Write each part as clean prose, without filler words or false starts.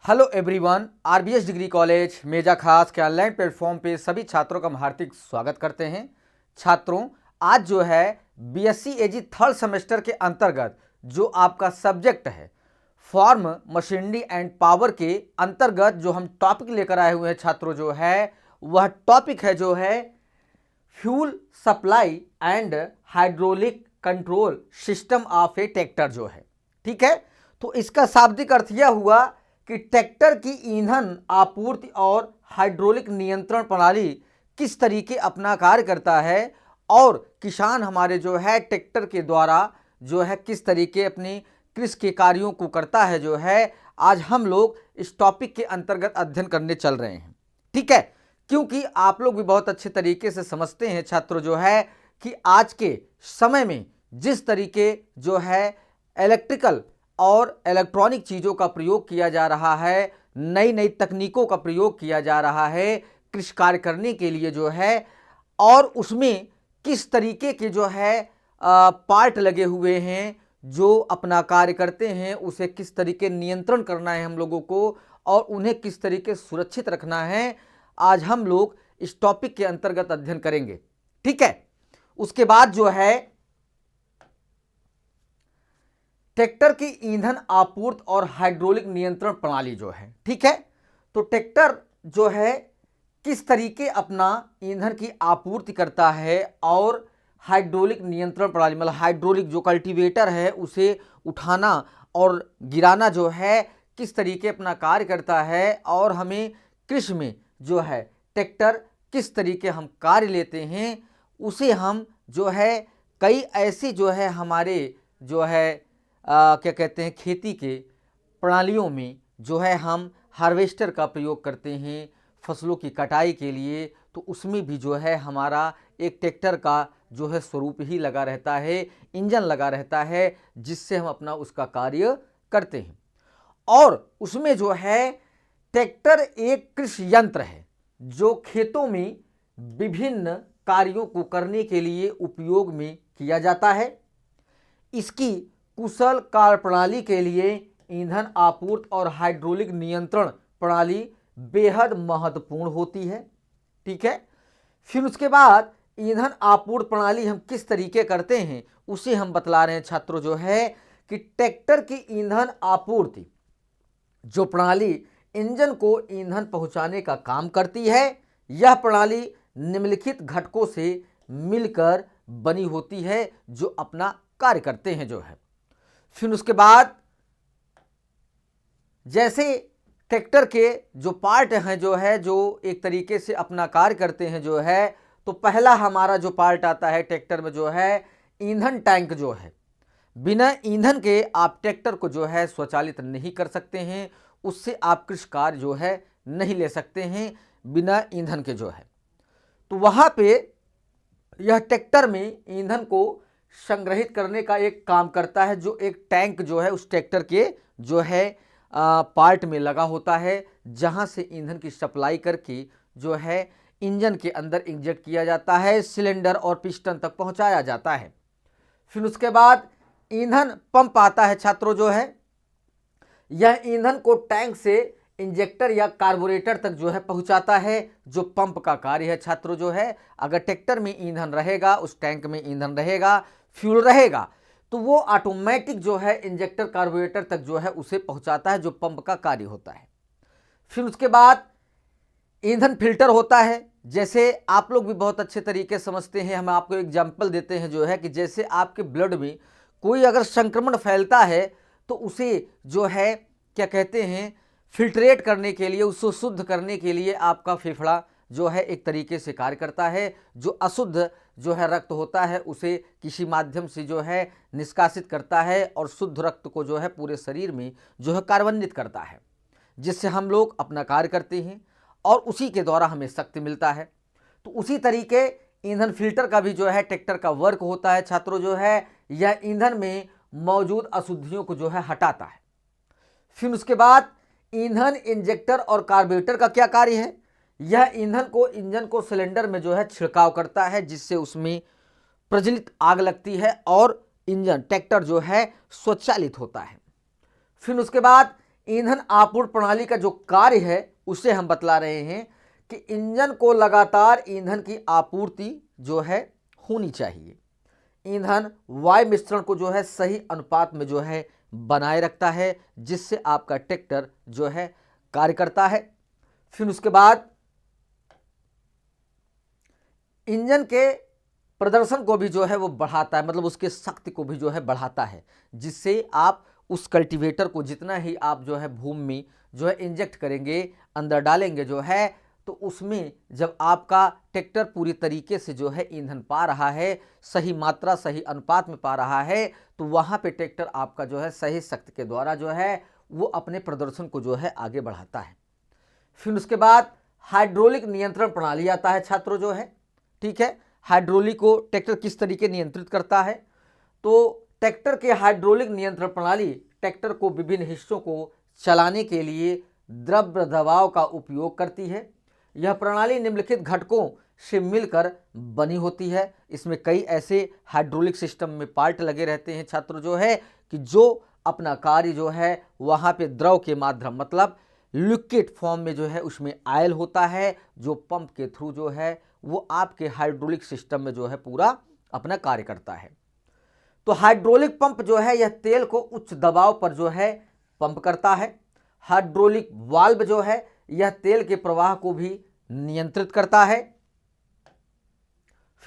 Hello everyone, RBS degree college Meja Khas के online platform पे सभी छात्रों का हम हार्दिक स्वागत करते हैं। छात्रों, आज जो है बीएससी एजी थर्ड सेमेस्टर के अंतर्गत जो आपका सब्जेक्ट है फॉर्म मशीनरी एंड पावर के अंतर्गत जो हम टॉपिक लेकर आए हुए हैं छात्रों, जो है वह टॉपिक है जो है fuel supply and hydraulic control system of A tractor जो है। ठीक है, तो इसका शाब्दिक अर्थ यह हुआ कि ट्रैक्टर की ईंधन आपूर्ति और हाइड्रोलिक नियंत्रण प्रणाली किस तरीके अपना कार्य करता है और किसान हमारे जो है ट्रैक्टर के द्वारा जो है किस तरीके अपनी कृषि के कार्यों को करता है, जो है आज हम लोग इस टॉपिक के अंतर्गत अध्ययन करने चल रहे हैं। ठीक है, क्योंकि आप लोग भी बहुत अच्छे तरीके से समझते हैं छात्रों जो है कि आज के समय में जिस तरीके जो है इलेक्ट्रिकल और इलेक्ट्रॉनिक चीज़ों का प्रयोग किया जा रहा है, नई नई तकनीकों का प्रयोग किया जा रहा है कृषि कार्य करने के लिए जो है, और उसमें किस तरीके के जो है पार्ट लगे हुए हैं जो अपना कार्य करते हैं, उसे किस तरीके नियंत्रण करना है हम लोगों को और उन्हें किस तरीके सुरक्षित रखना है, आज हम लोग इस टॉपिक के अंतर्गत अध्ययन करेंगे। ठीक है, उसके बाद जो है ट्रैक्टर की ईंधन आपूर्ति और हाइड्रोलिक नियंत्रण प्रणाली जो है। ठीक है, तो ट्रैक्टर जो है किस तरीके अपना ईंधन की आपूर्ति करता है और हाइड्रोलिक नियंत्रण प्रणाली मतलब हाइड्रोलिक जो कल्टीवेटर है उसे उठाना और गिराना जो है किस तरीके अपना कार्य करता है, और हमें कृषि में जो है ट्रैक्टर किस तरीके हम कार्य लेते हैं, उसे हम जो है कई ऐसी जो है हमारे जो है क्या कहते हैं खेती के प्रणालियों में जो है हम हार्वेस्टर का प्रयोग करते हैं फसलों की कटाई के लिए, तो उसमें भी जो है हमारा एक ट्रैक्टर का जो है स्वरूप ही लगा रहता है, इंजन लगा रहता है जिससे हम अपना उसका कार्य करते हैं। और उसमें जो है ट्रैक्टर एक कृषि यंत्र है जो खेतों में विभिन्न कार्यों को करने के लिए उपयोग में किया जाता है। इसकी कुशल कार्यप्रणाली के लिए ईंधन आपूर्ति और हाइड्रोलिक नियंत्रण प्रणाली बेहद महत्वपूर्ण होती है। ठीक है, फिर उसके बाद ईंधन आपूर्ति प्रणाली हम किस तरीके करते हैं उसे हम बतला रहे हैं छात्रों जो है कि ट्रैक्टर की ईंधन आपूर्ति जो प्रणाली इंजन को ईंधन पहुंचाने का काम करती है, यह प्रणाली निम्नलिखित घटकों से मिलकर बनी होती है जो अपना कार्य करते हैं जो है। फिर उसके बाद जैसे ट्रैक्टर के जो पार्ट हैं जो है जो एक तरीके से अपना कार्य करते हैं जो है, तो पहला हमारा जो पार्ट आता है ट्रैक्टर में जो है ईंधन टैंक जो है। बिना ईंधन के आप ट्रैक्टर को जो है स्वचालित नहीं कर सकते हैं, उससे आप कृषि कार्य जो है नहीं ले सकते हैं बिना ईंधन के जो है। तो वहाँ पे यह ट्रैक्टर में ईंधन को संग्रहित करने का एक काम करता है जो एक टैंक जो है उस ट्रैक्टर के जो है पार्ट में लगा होता है, जहां से ईंधन की सप्लाई करके जो है इंजन के अंदर इंजेक्ट किया जाता है, सिलेंडर और पिस्टन तक पहुंचाया जाता है। फिर उसके बाद ईंधन पंप आता है छात्रों जो है, यह ईंधन को टैंक से इंजेक्टर या कार्बोरेटर तक जो है पहुंचाता है, जो पंप का कार्य है छात्रों जो है। अगर ट्रैक्टर में ईंधन रहेगा, उस टैंक में ईंधन रहेगा, फ्यूल रहेगा, तो वो ऑटोमेटिक जो है इंजेक्टर कार्बोरेटर तक जो है उसे पहुंचाता है, जो पंप का कार्य होता है। फिर उसके बाद ईंधन फिल्टर होता है। जैसे आप लोग भी बहुत अच्छे तरीके समझते हैं, हम आपको एग्जाम्पल देते हैं जो है कि जैसे आपके ब्लड में कोई अगर संक्रमण फैलता है तो उसे जो है क्या कहते हैं फिल्ट्रेट करने के लिए, उसको शुद्ध करने के लिए आपका फेफड़ा जो है एक तरीके से कार्य करता है। जो अशुद्ध जो है रक्त होता है उसे किसी माध्यम से जो है निष्कासित करता है और शुद्ध रक्त को जो है पूरे शरीर में जो है कार्यान्वित करता है, जिससे हम लोग अपना कार्य करते हैं और उसी के द्वारा हमें शक्ति मिलता है। तो उसी तरीके ईंधन फिल्टर का भी जो है ट्रैक्टर का वर्क होता है छात्रों जो है, यह ईंधन में मौजूद अशुद्धियों को जो है हटाता है। फिर उसके बाद ईंधन इंजेक्टर और कार्बोरेटर का क्या कार्य है, यह ईंधन को इंजन को सिलेंडर में जो है छिड़काव करता है, जिससे उसमें प्रज्वलित आग लगती है और इंजन ट्रैक्टर जो है स्वचालित होता है। फिर उसके बाद ईंधन आपूर्ति प्रणाली का जो कार्य है उसे हम बतला रहे हैं कि इंजन को लगातार ईंधन की आपूर्ति जो है होनी चाहिए। ईंधन वायु मिश्रण को जो है सही अनुपात में जो है बनाए रखता है, जिससे आपका ट्रैक्टर जो है कार्य करता है। फिर उसके बाद इंजन के प्रदर्शन को भी जो है वो बढ़ाता है, मतलब उसके शक्ति को भी जो है बढ़ाता है, जिससे आप उस कल्टीवेटर को जितना ही आप जो है भूमि में जो है इंजेक्ट करेंगे, अंदर डालेंगे जो है, तो उसमें जब आपका ट्रैक्टर पूरी तरीके से जो है ईंधन पा रहा है, सही मात्रा सही अनुपात में पा रहा है, तो वहाँ पे ट्रैक्टर आपका जो है सही शक्ति के द्वारा जो है वो अपने प्रदर्शन को जो है आगे बढ़ाता है। फिर उसके बाद हाइड्रोलिक नियंत्रण प्रणाली आता है छात्रों जो है, ठीक है। हाइड्रोलिक को ट्रैक्टर किस तरीके नियंत्रित करता है, तो ट्रैक्टर के हाइड्रोलिक नियंत्रण प्रणाली ट्रैक्टर को विभिन्न हिस्सों को चलाने के लिए द्रव्य दबाव का उपयोग करती है। यह प्रणाली निम्नलिखित घटकों से मिलकर बनी होती है। इसमें कई ऐसे हाइड्रोलिक सिस्टम में पार्ट लगे रहते हैं छात्रों जो है कि जो अपना कार्य जो है वहाँ पे द्रव के माध्यम, मतलब लिक्विड फॉर्म में जो है उसमें आयल होता है, जो पंप के थ्रू जो है वो आपके हाइड्रोलिक सिस्टम में जो है पूरा अपना कार्य करता है। तो हाइड्रोलिक पंप जो है यह तेल को उच्च दबाव पर जो है पंप करता है। हाइड्रोलिक वाल्व जो है यह तेल के प्रवाह को भी नियंत्रित करता है।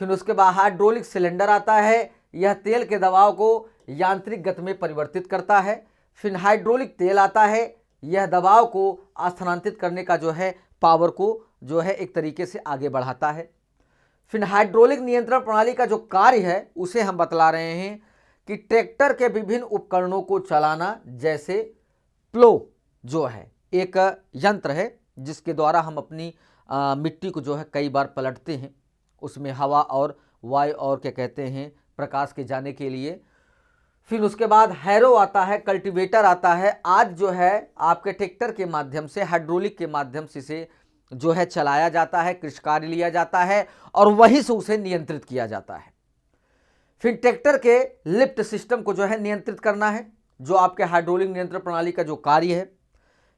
फिर उसके बाद हाइड्रोलिक सिलेंडर आता है, यह तेल के दबाव को यांत्रिक गति में परिवर्तित करता है। फिर हाइड्रोलिक तेल आता है, यह दबाव को स्थानांतरित करने का जो है पावर को जो है एक तरीके से आगे बढ़ाता है। फिर हाइड्रोलिक नियंत्रण प्रणाली का जो कार्य है उसे हम बतला रहे हैं कि ट्रैक्टर के विभिन्न उपकरणों को चलाना, जैसे प्लो जो है एक यंत्र है जिसके द्वारा हम अपनी मिट्टी को जो है कई बार पलटते हैं, उसमें हवा और वायु और क्या कहते हैं प्रकाश के जाने के लिए। फिर उसके बाद हैरो आता है, कल्टीवेटर आता है। आज जो है आपके ट्रैक्टर के माध्यम से, हाइड्रोलिक के माध्यम से जो है चलाया जाता है, कृषि कार्य लिया जाता है और वहीं से उसे नियंत्रित किया जाता है। फिर ट्रैक्टर के लिफ्ट सिस्टम को जो है नियंत्रित करना है, जो आपके हाइड्रोलिक नियंत्रण प्रणाली का जो कार्य है।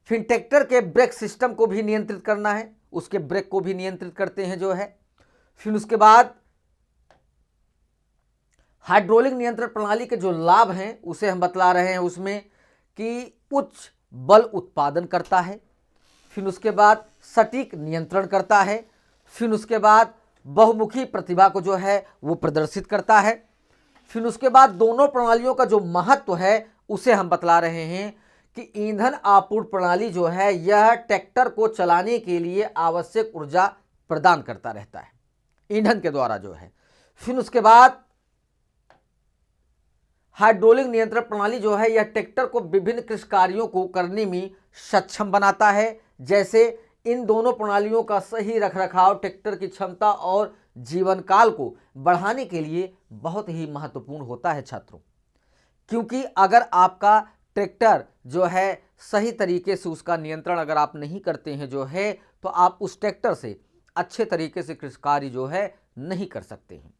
फिर ट्रैक्टर के ब्रेक सिस्टम को भी नियंत्रित करना है, उसके ब्रेक को भी नियंत्रित करते हैं जो है। फिर उसके बाद हाइड्रोलिक नियंत्रण प्रणाली के जो लाभ हैं उसे हम बतला रहे हैं उसमें कि उच्च बल उत्पादन करता है। फिर उसके बाद सटीक नियंत्रण करता है। फिर उसके बाद बहुमुखी प्रतिभा को जो है वो प्रदर्शित करता है। फिर उसके बाद दोनों प्रणालियों का जो महत्व है उसे हम बतला रहे हैं कि ईंधन आपूर्ति प्रणाली जो है यह ट्रैक्टर को चलाने के लिए आवश्यक ऊर्जा प्रदान करता रहता है ईंधन के द्वारा जो है। फिर उसके बाद हाइड्रोलिक नियंत्रण प्रणाली जो है यह ट्रैक्टर को विभिन्न कृषि कार्यों को करने में सक्षम बनाता है, जैसे इन दोनों प्रणालियों का सही रखरखाव ट्रैक्टर की क्षमता और जीवन काल को बढ़ाने के लिए बहुत ही महत्वपूर्ण होता है छात्रों। क्योंकि अगर आपका ट्रैक्टर जो है सही तरीके से उसका नियंत्रण अगर आप नहीं करते हैं जो है, तो आप उस ट्रैक्टर से अच्छे तरीके से कृषि कार्य जो है नहीं कर सकते हैं।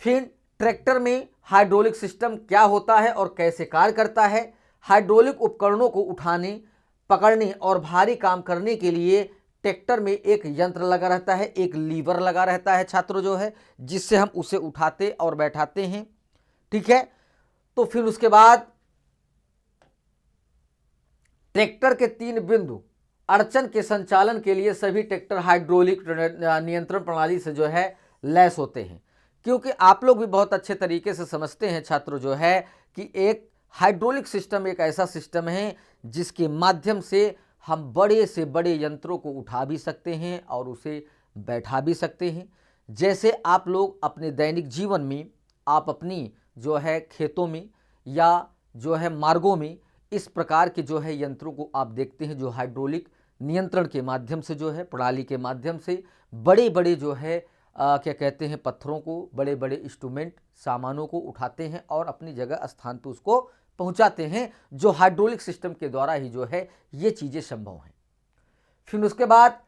फिर ट्रैक्टर में हाइड्रोलिक सिस्टम क्या होता है और कैसे कार्य करता है। हाइड्रोलिक उपकरणों को उठाने, पकड़ने और भारी काम करने के लिए ट्रैक्टर में एक यंत्र लगा रहता है, एक लीवर लगा रहता है छात्रों जो है, जिससे हम उसे उठाते और बैठाते हैं, ठीक है। तो फिर उसके बाद ट्रैक्टर के 3 बिंदु अड़चन के संचालन के लिए सभी ट्रैक्टर हाइड्रोलिक नियंत्रण प्रणाली से जो है लैस होते हैं। क्योंकि आप लोग भी बहुत अच्छे तरीके से समझते हैं छात्रों जो है कि एक हाइड्रोलिक सिस्टम एक ऐसा सिस्टम है जिसके माध्यम से हम बड़े से बड़े यंत्रों को उठा भी सकते हैं और उसे बैठा भी सकते हैं। जैसे आप लोग अपने दैनिक जीवन में आप अपनी जो है खेतों में या जो है मार्गों में इस प्रकार के जो है यंत्रों को आप देखते हैं, जो हाइड्रोलिक नियंत्रण के माध्यम से जो है प्रणाली के माध्यम से बड़े बड़े जो है क्या कहते हैं पत्थरों को, बड़े बड़े इंस्ट्रूमेंट सामानों को उठाते हैं और अपनी जगह स्थान पर उसको पहुंचाते हैं, जो हाइड्रोलिक सिस्टम के द्वारा ही जो है ये चीज़ें संभव हैं। फिर उसके बाद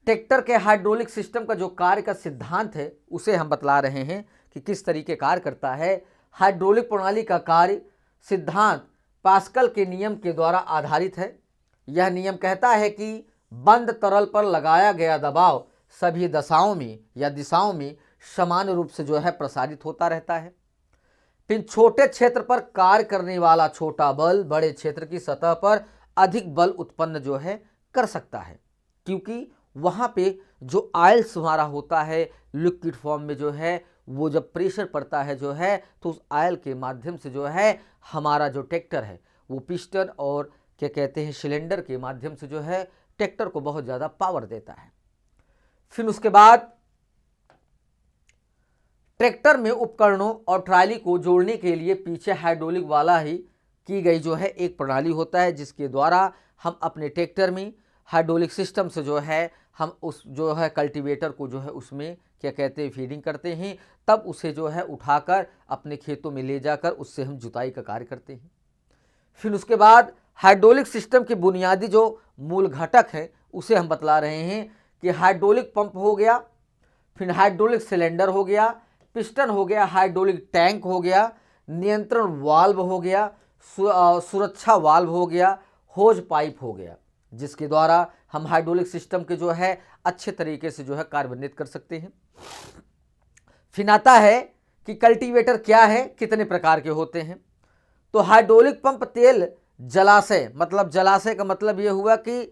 ट्रैक्टर के हाइड्रोलिक सिस्टम का जो कार्य का सिद्धांत है उसे हम बतला रहे हैं कि किस तरीके कार्य करता है। हाइड्रोलिक प्रणाली का कार्य सिद्धांत पास्कल के नियम के द्वारा आधारित है। यह नियम कहता है कि बंद तरल पर लगाया गया दबाव सभी दशाओं में या दिशाओं में समान रूप से जो है प्रसारित होता रहता है। फिर छोटे क्षेत्र पर कार्य करने वाला छोटा बल बड़े क्षेत्र की सतह पर अधिक बल उत्पन्न जो है कर सकता है, क्योंकि वहाँ पे जो आयल्स हमारा होता है लिक्विड फॉर्म में जो है, वो जब प्रेशर पड़ता है जो है तो उस आयल के माध्यम से जो है हमारा जो ट्रैक्टर है वो पिस्टन और क्या कहते हैं सिलेंडर के माध्यम से जो है ट्रैक्टर को बहुत ज़्यादा पावर देता है। फिर उसके बाद ट्रैक्टर में उपकरणों और ट्राली को जोड़ने के लिए पीछे हाइड्रोलिक वाला ही की गई जो है एक प्रणाली होता है, जिसके द्वारा हम अपने ट्रैक्टर में हाइड्रोलिक सिस्टम से जो है हम उस जो है कल्टीवेटर को जो है उसमें क्या कहते हैं फीडिंग करते हैं, तब उसे जो है उठाकर अपने खेतों में ले जाकर उससे हम जुताई का कार्य करते हैं। फिर उसके बाद हाइड्रोलिक सिस्टम के बुनियादी जो मूल घटक है उसे हम बतला रहे हैं कि हाइड्रोलिक पंप हो गया, फिर हाइड्रोलिक सिलेंडर हो गया, पिस्टन हो गया, हाइड्रोलिक टैंक हो गया, नियंत्रण वाल्व हो गया, सुरक्षा वाल्व हो गया, होज पाइप हो गया, जिसके द्वारा हम हाइड्रोलिक सिस्टम के जो है अच्छे तरीके से जो है कार्यान्वित कर सकते हैं। फिर आता है कि कल्टीवेटर क्या है, कितने प्रकार के होते हैं। तो हाइड्रोलिक पंप तेल जलाशय, मतलब जलाशय का मतलब यह हुआ कि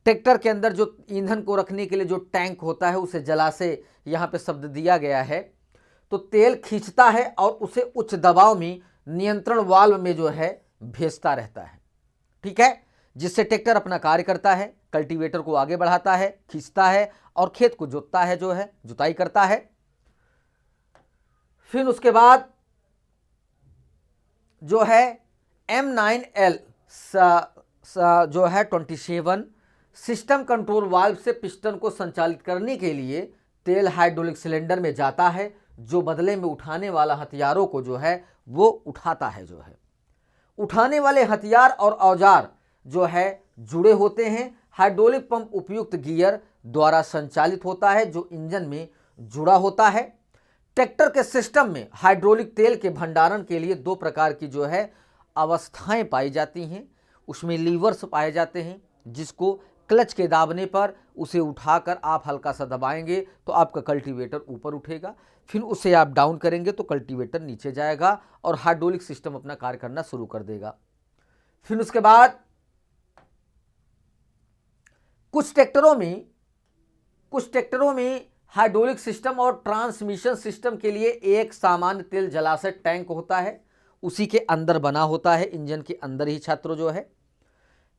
ट्रैक्टर के अंदर जो ईंधन को रखने के लिए जो टैंक होता है उसे जलाशय यहाँ पे शब्द दिया गया है। तो तेल खींचता है और उसे उच्च दबाव में नियंत्रण वाल्व में जो है भेजता रहता है, ठीक है, जिससे ट्रैक्टर अपना कार्य करता है, कल्टीवेटर को आगे बढ़ाता है, खींचता है और खेत को जोतता है, जो है जुताई करता है। फिर उसके बाद जो है M9L जो है 27 सिस्टम कंट्रोल वाल्व से पिस्टन को संचालित करने के लिए तेल हाइड्रोलिक सिलेंडर में जाता है, जो बदले में उठाने वाला हथियारों को जो है वो उठाता है। जो है उठाने वाले हथियार और औजार जो है जुड़े होते हैं। हाइड्रोलिक पंप उपयुक्त गियर द्वारा संचालित होता है जो इंजन में जुड़ा होता है। ट्रैक्टर के सिस्टम में हाइड्रोलिक तेल के भंडारण के लिए दो प्रकार की जो है अवस्थाएं पाई जाती हैं। उसमें लीवर्स पाए जाते हैं, जिसको क्लच के दाबने पर उसे उठाकर आप हल्का सा दबाएंगे तो आपका कल्टीवेटर ऊपर उठेगा, फिर उसे आप डाउन करेंगे तो कल्टीवेटर नीचे जाएगा और हाइड्रोलिक सिस्टम अपना कार्य करना शुरू कर देगा। फिर उसके बाद कुछ ट्रैक्टरों में हाइड्रोलिक सिस्टम और ट्रांसमिशन सिस्टम के लिए एक सामान्य तेल जलाशय टैंक होता है, उसी के अंदर बना होता है, इंजन के अंदर ही छात्रों जो है।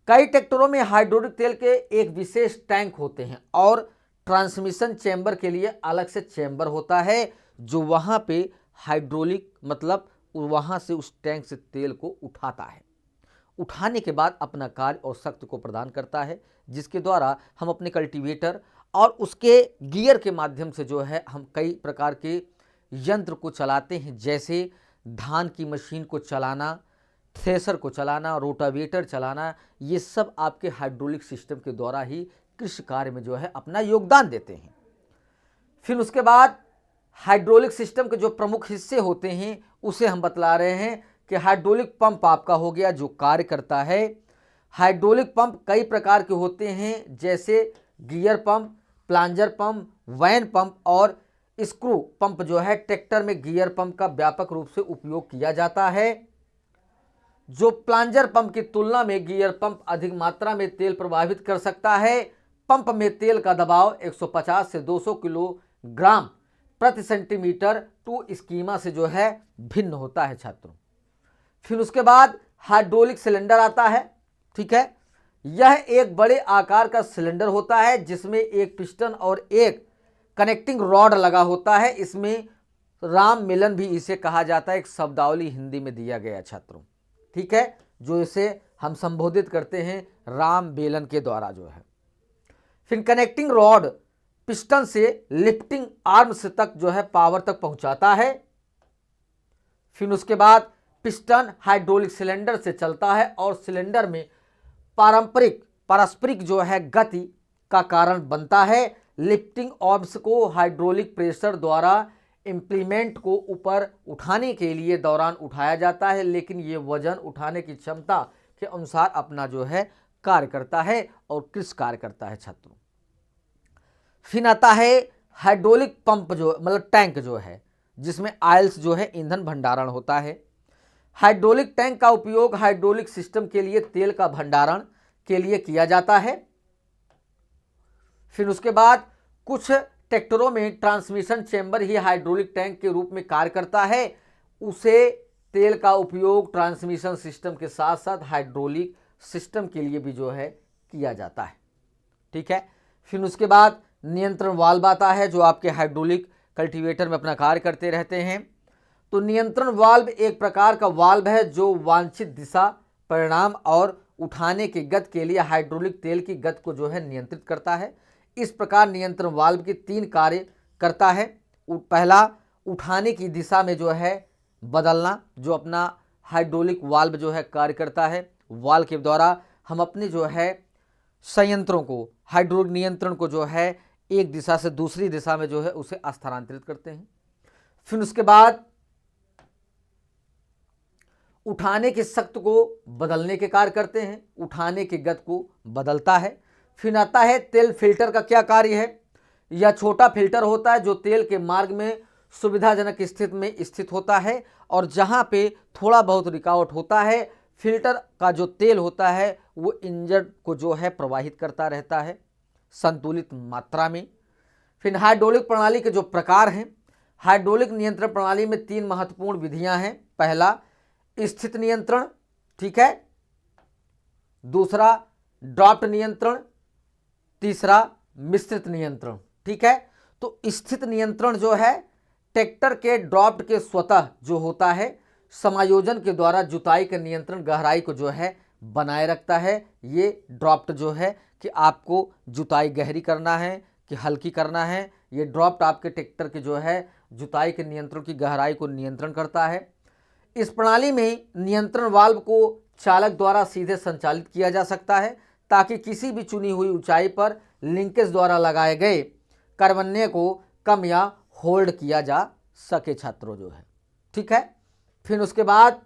कई ट्रैक्टरों में हाइड्रोलिक तेल के एक विशेष टैंक होते हैं और ट्रांसमिशन चैम्बर के लिए अलग से चैम्बर होता है, जो वहाँ पे हाइड्रोलिक मतलब वहाँ से उस टैंक से तेल को उठाता है, उठाने के बाद अपना कार्य और शक्ति को प्रदान करता है, जिसके द्वारा हम अपने कल्टीवेटर और उसके गियर के माध्यम से जो है हम कई प्रकार के यंत्र को चलाते हैं, जैसे धान की मशीन को चलाना, थ्रेसर को चलाना, रोटावेटर चलाना, ये सब आपके हाइड्रोलिक सिस्टम के द्वारा ही कृषि कार्य में जो है अपना योगदान देते हैं। फिर उसके बाद हाइड्रोलिक सिस्टम के जो प्रमुख हिस्से होते हैं उसे हम बतला रहे हैं कि हाइड्रोलिक पंप आपका हो गया जो कार्य करता है। हाइड्रोलिक पंप कई प्रकार के होते हैं, जैसे gear pump, plunger pump, vane pump और स्क्रू पंप जो है ट्रैक्टर में गियर पंप का व्यापक रूप से उपयोग किया जाता है। जो प्लांजर पंप की तुलना में गियर पंप अधिक मात्रा में तेल प्रवाहित कर सकता है। पंप में तेल का दबाव 150 से 200 किलोग्राम प्रति सेंटीमीटर टू स्कीमा से जो है भिन्न होता है छात्रों। फिर उसके बाद हाइड्रोलिक सिलेंडर आता है, ठीक है। यह एक बड़े आकार का सिलेंडर होता है जिसमें एक पिस्टन और एक कनेक्टिंग रॉड लगा होता है। इसमें राम मिलन भी इसे कहा जाता है, एक शब्दावली हिंदी में दिया गया छात्रों, ठीक है, जो इसे हम संबोधित करते हैं राम बेलन के द्वारा जो है। फिर कनेक्टिंग रॉड पिस्टन से लिफ्टिंग आर्म्स तक जो है पावर तक पहुंचाता है। फिर उसके बाद पिस्टन हाइड्रोलिक सिलेंडर से चलता है और सिलेंडर में पारस्परिक जो है गति का कारण बनता है। लिफ्टिंग आर्म्स को हाइड्रोलिक प्रेशर द्वारा इम्प्लीमेंट को ऊपर उठाने के लिए दौरान उठाया जाता है, लेकिन ये वजन उठाने की क्षमता के अनुसार अपना जो है कार्य करता है और कृषि कार्य करता है छात्रों। फिर आता है हाइड्रोलिक पंप जो मतलब टैंक जो है, जिसमें आयल्स जो है ईंधन भंडारण होता है। हाइड्रोलिक टैंक का उपयोग हाइड्रोलिक सिस्टम के लिए तेल का भंडारण के लिए किया जाता है। फिर उसके बाद कुछ ट्रैक्टरों में ट्रांसमिशन चेंबर ही हाइड्रोलिक टैंक के रूप में कार्य करता है। उसे तेल का उपयोग ट्रांसमिशन सिस्टम के साथ साथ हाइड्रोलिक सिस्टम के लिए भी जो है किया जाता है। ठीक है। फिर उसके बाद नियंत्रण वाल्व आता है जो आपके हाइड्रोलिक कल्टीवेटर में अपना कार्य करते रहते हैं। तो नियंत्रण वाल्व एक प्रकार का वाल्व है जो वांछित दिशा, परिणाम और उठाने की गति के लिए हाइड्रोलिक तेल की गति को जो है नियंत्रित करता है। इस प्रकार नियंत्रण वाल्व के 3 कार्य करता है। पहला, उठाने की दिशा में जो है बदलना, जो अपना हाइड्रोलिक वाल्व जो है कार्य करता है। वाल्व के द्वारा हम अपने जो है संयंत्रों को, हाइड्रोलिक नियंत्रण को जो है एक दिशा से दूसरी दिशा में जो है उसे स्थानांतरित करते हैं। फिर उसके बाद उठाने की शक्ति को बदलने के कार्य करते हैं, उठाने की गति को बदलता है। फिर आता है तेल फिल्टर का क्या कार्य है। यह छोटा फिल्टर होता है जो तेल के मार्ग में सुविधाजनक स्थिति में स्थित होता है और जहां पे थोड़ा बहुत रुकावट होता है, फिल्टर का जो तेल होता है वो इंजन को जो है प्रवाहित करता रहता है संतुलित मात्रा में। फिर हाइड्रोलिक प्रणाली के जो प्रकार हैं, हाइड्रोलिक नियंत्रण प्रणाली में 3 महत्वपूर्ण विधियां हैं। पहला, स्थित नियंत्रण, ठीक है। दूसरा, ड्राफ्ट नियंत्रण। तीसरा, मिश्रित नियंत्रण, ठीक है। तो स्थित नियंत्रण जो है ट्रैक्टर के ड्राफ्ट के स्वतः जो होता है समायोजन के द्वारा जुताई के नियंत्रण गहराई को जो है बनाए रखता है। ये ड्राफ्ट जो है कि आपको जुताई गहरी करना है कि हल्की करना है, ये ड्राफ्ट आपके ट्रैक्टर के जो है जुताई के नियंत्रण की गहराई को नियंत्रण करता है। इस प्रणाली में नियंत्रण वाल्व को चालक द्वारा सीधे संचालित किया जा सकता है ताकि किसी भी चुनी हुई ऊंचाई पर लिंकेज द्वारा लगाए गए कार्बन्य को कम या होल्ड किया जा सके छात्रों जो है, ठीक है। फिर उसके बाद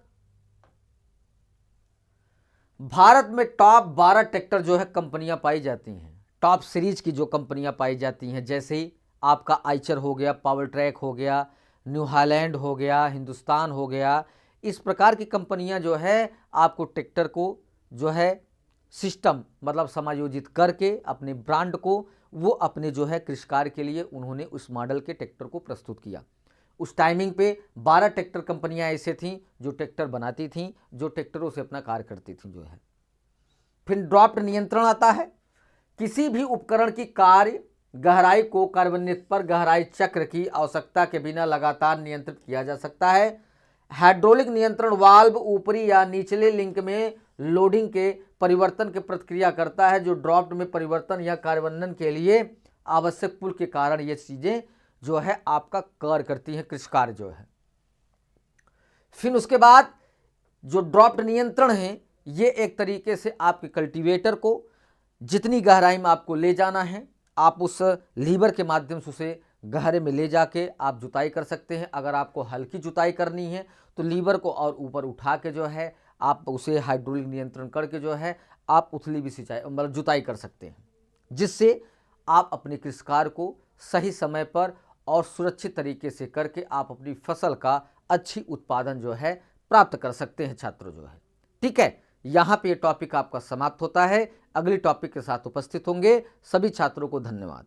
भारत में टॉप 12 ट्रैक्टर जो है कंपनियां पाई जाती हैं, टॉप सीरीज की जो कंपनियां पाई जाती हैं, जैसे ही आपका आइचर हो गया, पावर ट्रैक हो गया, न्यू हालैंड हो गया, हिंदुस्तान हो गया। इस प्रकार की कंपनियां जो है आपको ट्रैक्टर को जो है सिस्टम मतलब समायोजित करके अपने ब्रांड को वो अपने जो है कृषि कार्य के लिए उन्होंने उस मॉडल के ट्रैक्टर को प्रस्तुत किया। उस टाइमिंग पे 12 ट्रैक्टर कंपनियां ऐसे थीं जो ट्रैक्टर बनाती थीं, जो ट्रैक्टरों से अपना कार्य करती थीं जो है। फिर ड्राफ्ट नियंत्रण आता है। किसी भी उपकरण की कार्य गहराई को कार्बनियत पर गहराई चक्र की आवश्यकता के बिना लगातार नियंत्रित किया जा सकता है। हाइड्रोलिक नियंत्रण वाल्व ऊपरी या निचले लिंक में लोडिंग के परिवर्तन की प्रतिक्रिया करता है जो ड्राफ्ट में परिवर्तन या कार्बनन के लिए आवश्यक पुल के कारण ये चीजें जो है आपका कार्य करती है, कृषि कार्य जो है। फिर उसके बाद जो ड्राफ्ट नियंत्रण है ये एक तरीके से आपके कल्टीवेटर को जितनी गहराई में आपको ले जाना है आप उस लीवर के माध्यम से उसे गहरे में ले जाके आप जुताई कर सकते हैं। अगर आपको हल्की जुताई करनी है तो लीवर को और ऊपर उठा के जो है आप उसे हाइड्रोलिक नियंत्रण करके जो है आप उथली भी सिंचाई मतलब जुताई कर सकते हैं, जिससे आप अपने कृषि कार्य को सही समय पर और सुरक्षित तरीके से करके आप अपनी फसल का अच्छी उत्पादन जो है प्राप्त कर सकते हैं छात्रों जो है, ठीक है। यहाँ पे ये टॉपिक आपका समाप्त होता है। अगली टॉपिक के साथ उपस्थित होंगे। सभी छात्रों को धन्यवाद।